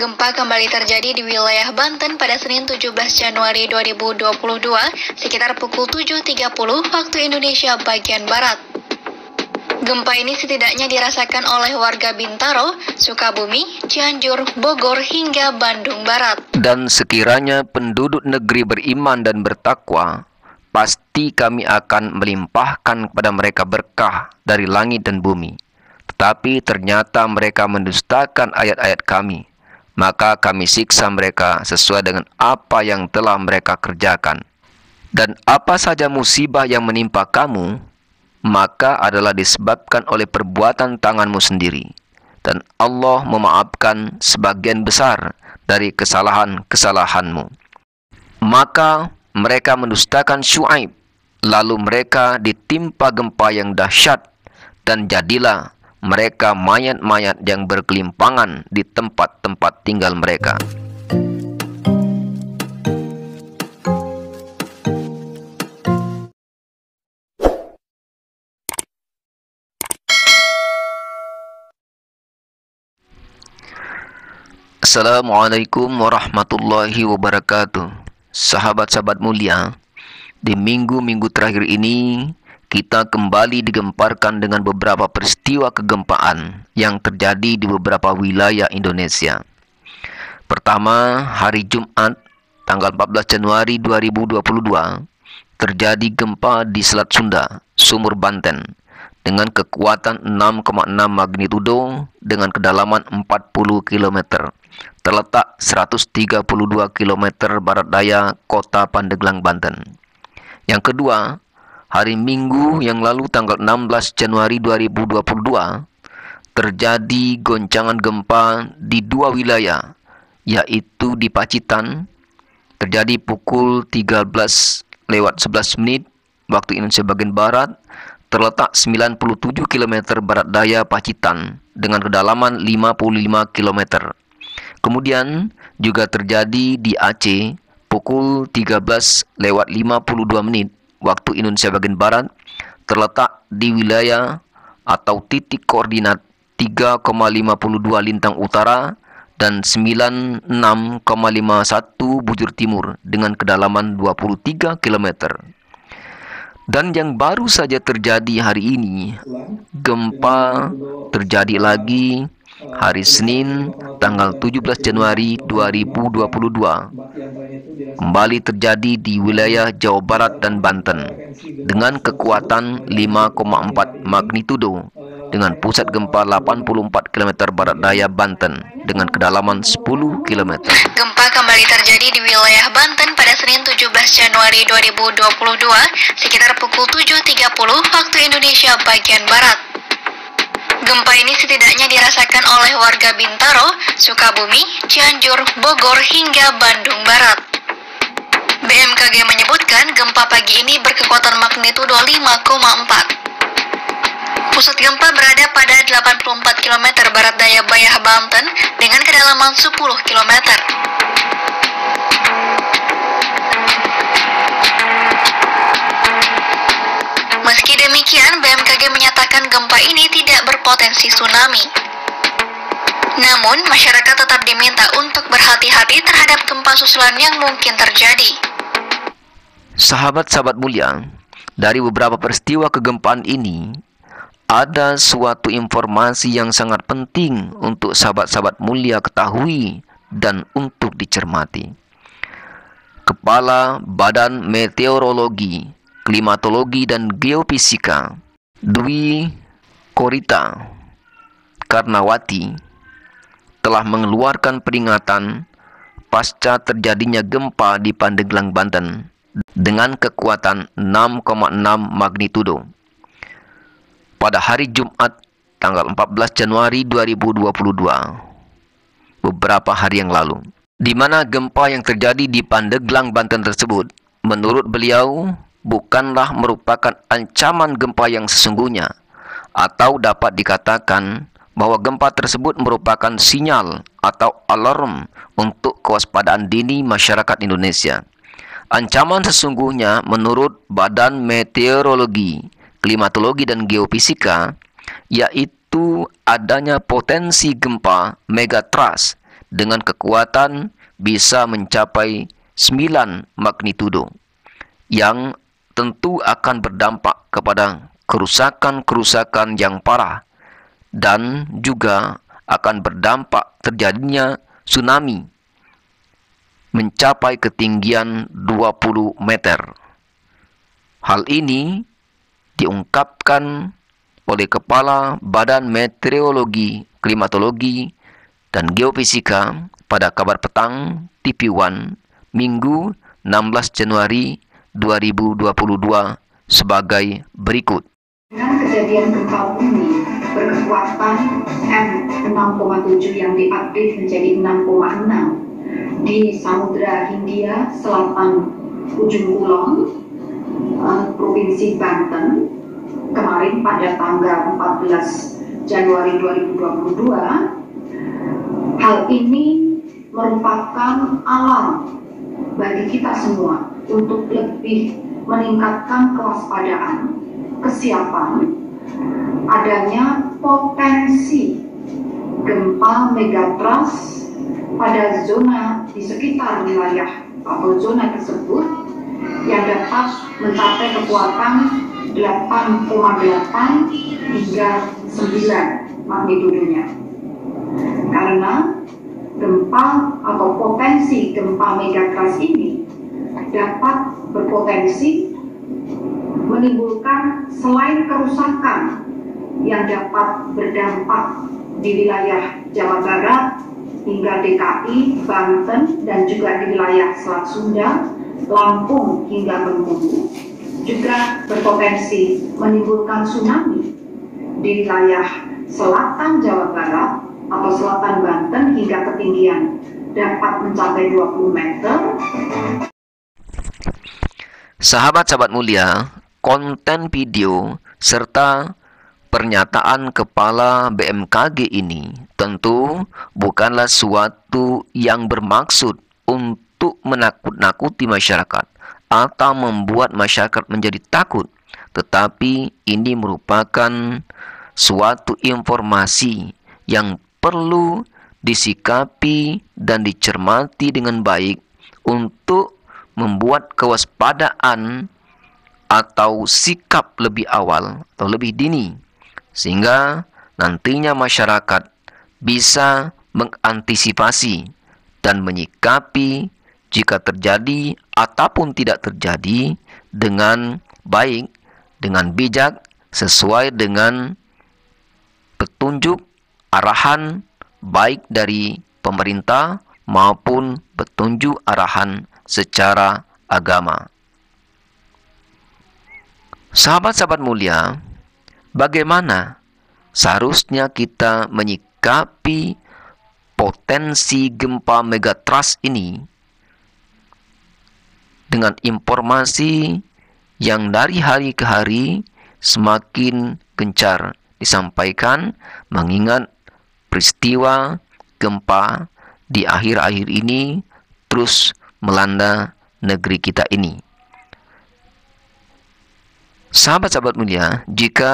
Gempa kembali terjadi di wilayah Banten pada Senin 17 Januari 2022 sekitar pukul 7.30 waktu Indonesia bagian Barat. Gempa ini setidaknya dirasakan oleh warga Bintaro, Sukabumi, Cianjur, Bogor, hingga Bandung Barat. Dan sekiranya penduduk negeri beriman dan bertakwa, pasti kami akan melimpahkan kepada mereka berkah dari langit dan bumi. Tetapi ternyata mereka mendustakan ayat-ayat kami. Maka kami siksa mereka sesuai dengan apa yang telah mereka kerjakan. Dan apa saja musibah yang menimpa kamu, maka adalah disebabkan oleh perbuatan tanganmu sendiri. Dan Allah memaafkan sebagian besar dari kesalahan-kesalahanmu. Maka mereka mendustakan Syuaib, lalu mereka ditimpa gempa yang dahsyat, dan jadilah mereka mayat-mayat yang berkelimpangan di tempat-tempat tinggal mereka. Assalamualaikum warahmatullahi wabarakatuh. Sahabat-sahabat mulia, di minggu-minggu terakhir ini kita kembali digemparkan dengan beberapa peristiwa kegempaan yang terjadi di beberapa wilayah Indonesia. Pertama, hari Jumat, tanggal 14 Januari 2022, terjadi gempa di Selat Sunda, Sumur Banten, dengan kekuatan 6,6 magnitudo dengan kedalaman 40 km. Terletak 132 km barat daya kota Pandeglang, Banten. Yang kedua, hari Minggu yang lalu tanggal 16 Januari 2022 terjadi goncangan gempa di dua wilayah, yaitu di Pacitan terjadi pukul 13:11 waktu Indonesia bagian Barat, terletak 97 km barat daya Pacitan dengan kedalaman 55 km. Kemudian juga terjadi di Aceh pukul 13:52 waktu Indonesia bagian Barat, terletak di wilayah atau titik koordinat 3,52 lintang utara dan 96,51 bujur timur dengan kedalaman 23 km. Dan yang baru saja terjadi hari ini, gempa terjadi lagi hari Senin tanggal 17 Januari 2022. Kembali terjadi di wilayah Jawa Barat dan Banten dengan kekuatan 5,4 magnitudo dengan pusat gempa 84 km barat daya Banten dengan kedalaman 10 km. Gempa kembali terjadi di wilayah Banten pada Senin 17 Januari 2022 sekitar pukul 7.30 waktu Indonesia bagian Barat. Gempa ini setidaknya dirasakan oleh warga Bintaro, Sukabumi, Cianjur, Bogor, hingga Bandung Barat. BMKG menyebutkan gempa pagi ini berkekuatan magnitudo 5,4. Pusat gempa berada pada 84 km barat daya Bayah, Banten dengan kedalaman 10 km. Meski demikian, BMKG menyatakan gempa ini tidak berpotensi tsunami. Namun, masyarakat tetap diminta untuk berhati-hati terhadap gempa susulan yang mungkin terjadi. Sahabat-sahabat mulia, dari beberapa peristiwa kegempaan ini, ada suatu informasi yang sangat penting untuk sahabat-sahabat mulia ketahui dan untuk dicermati. Kepala Badan Meteorologi, Klimatologi dan Geofisika, Dwi Korita Karnawati, telah mengeluarkan peringatan pasca terjadinya gempa di Pandeglang, Banten dengan kekuatan 6,6 magnitudo pada hari Jumat tanggal 14 Januari 2022, beberapa hari yang lalu, di mana gempa yang terjadi di Pandeglang, Banten tersebut, menurut beliau, bukanlah merupakan ancaman gempa yang sesungguhnya, atau dapat dikatakan bahwa gempa tersebut merupakan sinyal atau alarm untuk kewaspadaan dini masyarakat Indonesia. Ancaman sesungguhnya menurut Badan Meteorologi, Klimatologi dan Geofisika, yaitu adanya potensi gempa megatrust dengan kekuatan bisa mencapai 9 magnitudo, yang tentu akan berdampak kepada kerusakan-kerusakan yang parah, dan juga akan berdampak terjadinya tsunami mencapai ketinggian 20 meter. Hal ini diungkapkan oleh Kepala Badan Meteorologi, Klimatologi, dan Geofisika pada kabar petang TV One Minggu 16 Januari 2022 sebagai berikut. Dengan kejadian gempa bumi berkekuatan M6,7 yang diupdate menjadi 6,6 di Samudra Hindia Selatan ujung kulon, Provinsi Banten, kemarin pada tanggal 14 Januari 2022, hal ini merupakan alarm bagi kita semua untuk lebih meningkatkan kewaspadaan, kesiapan adanya potensi gempa megatrust pada zona di sekitar wilayah atau zona tersebut yang dapat mencapai kekuatan 8,8 hingga 9 magnitudonya. Karena gempa atau potensi gempa megatrust ini dapat berpotensi menimbulkan selain kerusakan yang dapat berdampak di wilayah Jawa Barat hingga DKI, Banten, dan juga di wilayah Selat Sunda, Lampung hingga Bengkulu, juga berpotensi menimbulkan tsunami di wilayah selatan Jawa Barat atau selatan Banten hingga ketinggian dapat mencapai 20 meter. Sahabat-sahabat mulia, konten video serta pernyataan Kepala BMKG ini tentu bukanlah suatu yang bermaksud untuk menakut-nakuti masyarakat atau membuat masyarakat menjadi takut, tetapi ini merupakan suatu informasi yang perlu disikapi dan dicermati dengan baik untuk membuat kewaspadaan atau sikap lebih awal atau lebih dini, sehingga nantinya masyarakat bisa mengantisipasi dan menyikapi jika terjadi ataupun tidak terjadi dengan baik, dengan bijak, sesuai dengan petunjuk arahan baik dari pemerintah maupun petunjuk arahan secara agama. Sahabat-sahabat mulia, bagaimana seharusnya kita menyikapi potensi gempa megatrust ini dengan informasi yang dari hari ke hari semakin gencar disampaikan, mengingat peristiwa gempa di akhir-akhir ini terus melanda negeri kita ini. Sahabat-sahabat mulia, jika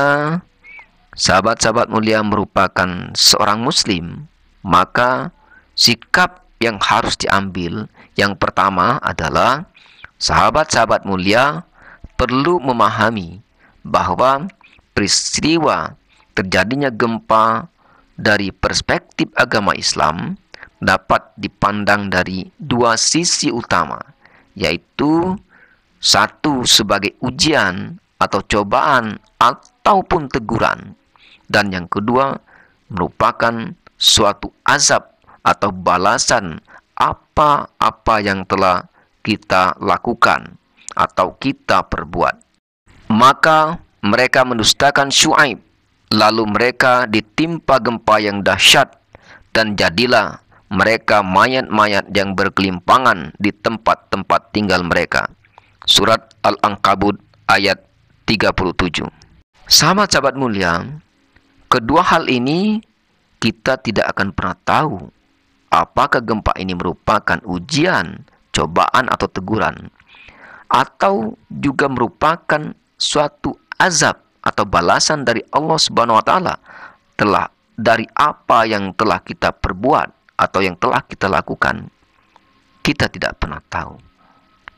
sahabat-sahabat mulia merupakan seorang muslim, maka sikap yang harus diambil yang pertama adalah sahabat-sahabat mulia perlu memahami bahwa peristiwa terjadinya gempa dari perspektif agama Islam dapat dipandang dari dua sisi utama, yaitu satu sebagai ujian atau cobaan ataupun teguran, dan yang kedua merupakan suatu azab atau balasan apa-apa yang telah kita lakukan atau kita perbuat. Maka mereka mendustakan Syuaib, lalu mereka ditimpa gempa yang dahsyat, dan jadilah mereka mayat-mayat yang berkelimpangan di tempat-tempat tinggal mereka. Surat Al-Ankabut ayat 37. Sahabat-sahabat mulia, kedua hal ini kita tidak akan pernah tahu apakah gempa ini merupakan ujian, cobaan atau teguran, atau juga merupakan suatu azab atau balasan dari Allah Subhanahu wa taala telah dari apa yang telah kita perbuat atau yang telah kita lakukan, kita tidak pernah tahu.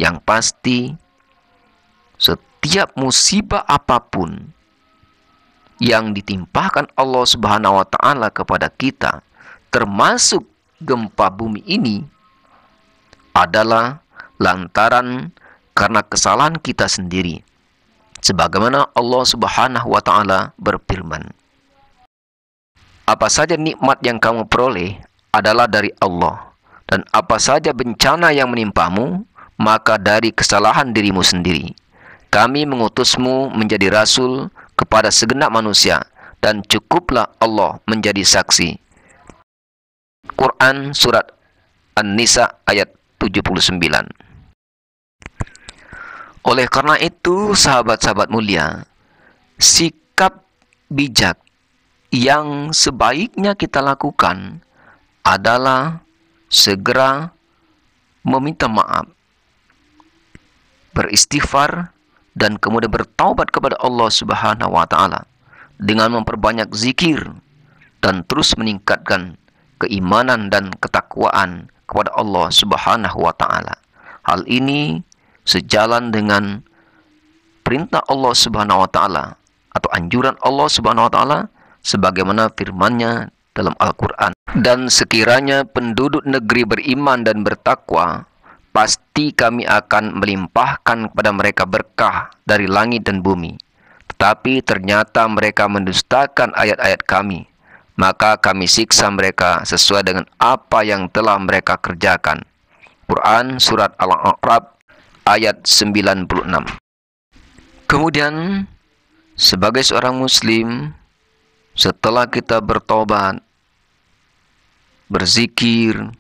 Yang pasti, setiap musibah apapun yang ditimpakan Allah Subhanahu wa Ta'ala kepada kita, termasuk gempa bumi ini, adalah lantaran karena kesalahan kita sendiri. Sebagaimana Allah Subhanahu wa Ta'ala berfirman, apa saja nikmat yang kamu peroleh adalah dari Allah, dan apa saja bencana yang menimpamu, maka dari kesalahan dirimu sendiri. Kami mengutusmu menjadi rasul kepada segenap manusia, dan cukuplah Allah menjadi saksi. Quran Surat An-Nisa ayat 79. Oleh karena itu, sahabat-sahabat mulia, sikap bijak yang sebaiknya kita lakukan adalah segera meminta maaf, beristighfar, dan kemudian bertaubat kepada Allah Subhanahu wa Ta'ala dengan memperbanyak zikir dan terus meningkatkan keimanan dan ketakwaan kepada Allah Subhanahu wa Ta'ala. Hal ini sejalan dengan perintah Allah Subhanahu wa Ta'ala atau anjuran Allah Subhanahu wa Ta'ala sebagaimana firman-Nya dalam Al-Qur'an. Dan sekiranya penduduk negeri beriman dan bertakwa, pasti kami akan melimpahkan kepada mereka berkah dari langit dan bumi. Tetapi ternyata mereka mendustakan ayat-ayat kami, maka kami siksa mereka sesuai dengan apa yang telah mereka kerjakan. Quran Surat Al-A'raf ayat 96. Kemudian, sebagai seorang muslim, setelah kita bertobat, berzikir,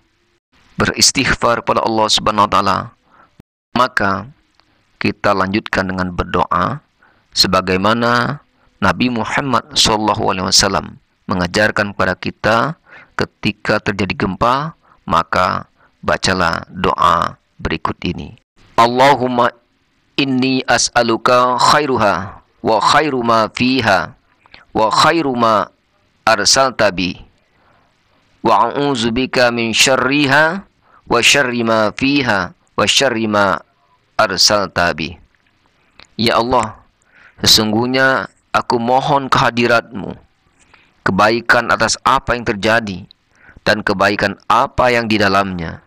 beristighfar pada Allah Subhanahu wa Ta'ala, maka kita lanjutkan dengan berdoa sebagaimana Nabi Muhammad SAW mengajarkan kepada kita ketika terjadi gempa, maka bacalah doa berikut ini. Allahumma inni as'aluka khairuha wa khairu ma fiha wa khairu ma arsalta bi wa a'udzubika min syarriha wa syarri ma fiha wa syarri ma arsalta bi. Ya Allah, sesungguhnya aku mohon kehadirat-Mu, kebaikan atas apa yang terjadi dan kebaikan apa yang di dalamnya,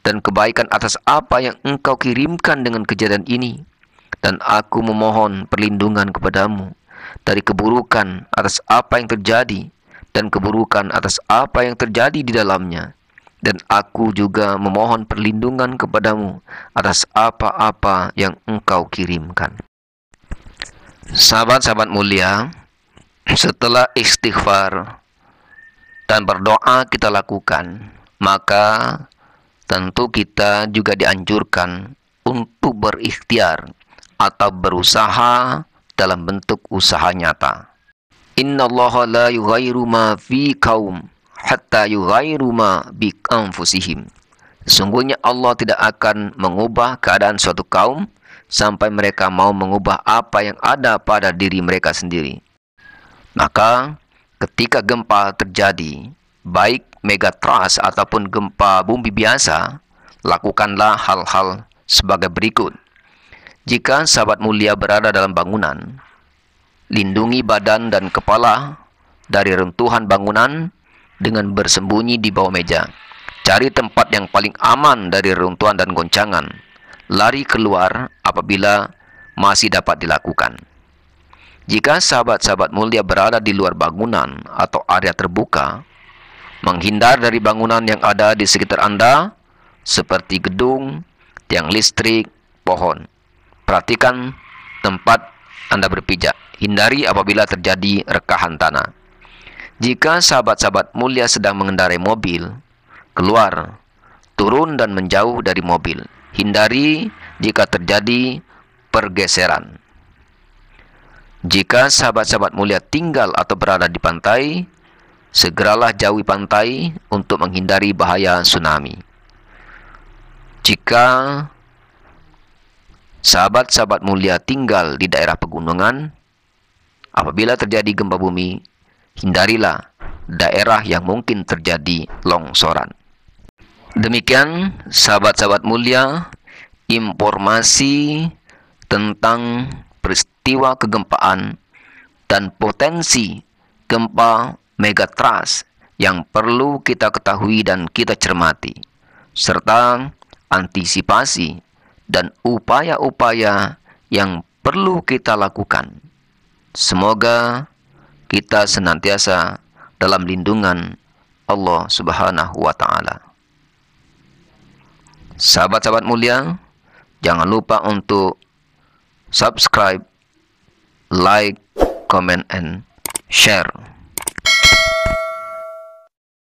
dan kebaikan atas apa yang Engkau kirimkan dengan kejadian ini, dan aku memohon perlindungan kepadamu dari keburukan atas apa yang terjadi dan keburukan atas apa yang terjadi di dalamnya, dan aku juga memohon perlindungan kepadamu atas apa-apa yang Engkau kirimkan. Sahabat-sahabat mulia, setelah istighfar dan berdoa kita lakukan, maka tentu kita juga dianjurkan untuk berikhtiar atau berusaha dalam bentuk usaha nyata. Innallaha la yughayyiru ma fi qaum hatta yughayyiru ma bi anfusihim. Sesungguhnya Allah tidak akan mengubah keadaan suatu kaum sampai mereka mau mengubah apa yang ada pada diri mereka sendiri. Maka ketika gempa terjadi, baik megatrust ataupun gempa bumi biasa, lakukanlah hal-hal sebagai berikut. Jika sahabat mulia berada dalam bangunan, lindungi badan dan kepala dari runtuhan bangunan dengan bersembunyi di bawah meja. Cari tempat yang paling aman dari runtuhan dan goncangan. Lari keluar apabila masih dapat dilakukan. Jika sahabat-sahabat mulia berada di luar bangunan atau area terbuka, menghindar dari bangunan yang ada di sekitar Anda, seperti gedung, tiang listrik, pohon. Perhatikan tempat Anda berpijak. Hindari apabila terjadi rekahan tanah. Jika sahabat-sahabat mulia sedang mengendarai mobil, keluar, turun dan menjauh dari mobil. Hindari jika terjadi pergeseran. Jika sahabat-sahabat mulia tinggal atau berada di pantai, segeralah jauhi pantai untuk menghindari bahaya tsunami. Jika sahabat-sahabat mulia tinggal di daerah pegunungan, apabila terjadi gempa bumi, hindarilah daerah yang mungkin terjadi longsoran. Demikian sahabat-sahabat mulia, informasi tentang peristiwa kegempaan dan potensi gempa megatrust yang perlu kita ketahui dan kita cermati, serta antisipasi dan upaya-upaya yang perlu kita lakukan. Semoga kita senantiasa dalam lindungan Allah Subhanahu wa Ta'ala. Sahabat-sahabat mulia, jangan lupa untuk subscribe, like, comment, and share.